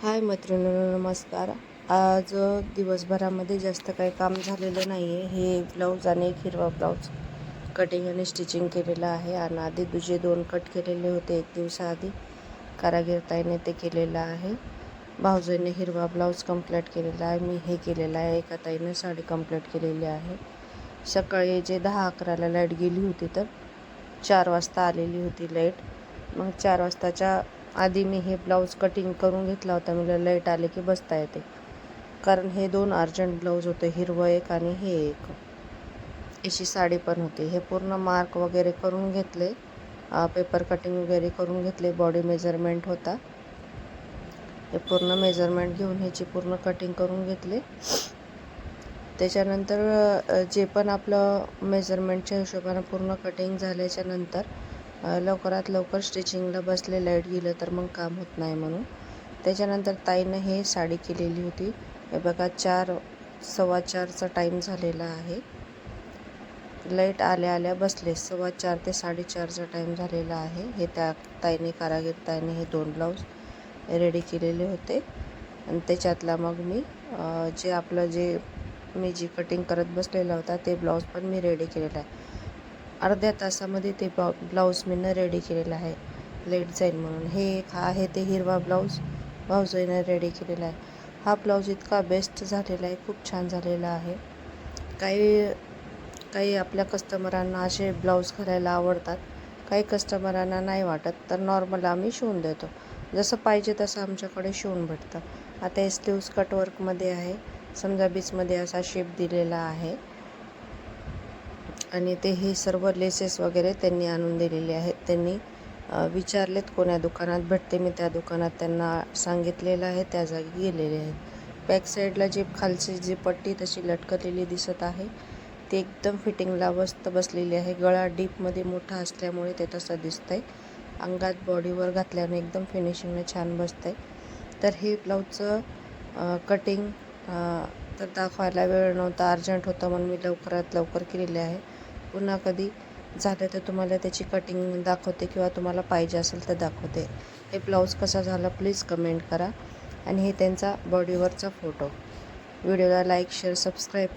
हाय मैत्रिणींनो, नमस्कार. आज दिवसभरामध्ये जास्त काही काम झालेलं नाही आहे. हे ब्लाऊज आणि एक हिरवा ब्लाऊज कटिंग आणि स्टिचिंग केलेलं आहे. आणि आधी दुसरे 2 कट केलेले होते 1 दिवसाआधी. कारागीर ताईने ते केलेलं आहे. भाऊजीने हिरवा ब्लाऊज कंप्लीट केलेला आहे. मी हे केलेलं आहे. एका ताईने साडी कंप्लीट केलेली आहे. सकाळी जे 10-11ला लाईट गेली होती तर 4 वाजता आलेली होती लाईट. मग 4 वाजताच्या आधी मी हे ब्लाऊज कटिंग करून घेतला होता. मला लाईट आले की बसता येते, कारण हे 2 अर्जंट ब्लाऊज होते, हिरवं एक आणि हे एक. अशी साडी पण होती. हे पूर्ण मार्क वगैरे करून घेतले, पेपर कटिंग वगैरे करून घेतले. बॉडी मेजरमेंट होता, हे पूर्ण मेजरमेंट घेऊन ह्याची पूर्ण कटिंग करून घेतले. त्याच्यानंतर जे पण आपलं मेजरमेंटच्या हिशोबानं पूर्ण कटिंग झाल्याच्या नंतर लवकरात लवकर स्टिचिंगला बसले. लाईट गेलं तर मग काम होत नाही म्हणून. त्याच्यानंतर ताईनं हे साडी केलेली होती. हे बघा 4:15चा टाईम झालेला आहे. लाईट आल्या बसले. 4:15 ते 4:30चा टाईम झालेला आहे. हे त्या ताईने, कारागीर ताईने हे 2 ब्लाऊज रेडी केलेले होते. आणि त्याच्यातला मग मी मी जी कटिंग करत बसलेला होता ते ब्लाऊज पण मी रेडी केलेला आहे. अर्ध्या तासामध्ये ते ब्लाऊज मी रेडी केलेला आहे, लेट जाईल म्हणून. हे एक आहे ते हिरवा ब्लाऊज भाऊजीने रेडी केलेला आहे. हा ब्लाऊज इतका बेस्ट झालेला आहे, खूप छान झालेला आहे. काही आपल्या कस्टमरांना असे ब्लाऊज घालायला आवडतात, काही कस्टमरांना नाही वाटत, तर नॉर्मल आम्ही शिवून देतो. जसं पाहिजे तसं आमच्याकडे शिवून भेटतं. आता हे स्लीव्स कटवर्कमध्ये आहे. समजा बीचमध्ये असा शेप दिलेला आहे. आणि हे सर्व लेसेस वगैरे त्यांनी आणून दिलेले आहेत. त्यांनी विचारलेत कोण्या दुकानात भेटते. मी त्या दुकानात त्यांना सांगितलेलं आहे, त्या जागी गेलेले आहेत. बॅक साईडला जी खालची जी पट्टी तशी लटकलेली दिसत आहे, ती एकदम फिटिंगला मस्त बसलेली आहे. गळा डीपमध्ये मोठा असल्यामुळे ते तसं दिसतंय. अंगात बॉडीवर घातल्याने एकदम फिनिशिंगने छान बसतंय. तर हे ब्लाऊजचं कटिंग तर दाखवायला वेळ नव्हता, अर्जंट होतं म्हणून मी लवकरात लवकर केलेले आहे. पुन्हा कधी झालं तर तुम्हाला त्याची कटिंग दाखवते, किंवा तुम्हाला पाहिजे असेल तर दाखवते. हे ब्लाऊज कसा झाला प्लीज कमेंट करा. आणि हे त्यांचा बॉडीवरचा फोटो. व्हिडिओला लाईक, शेअर, सबस्क्राईब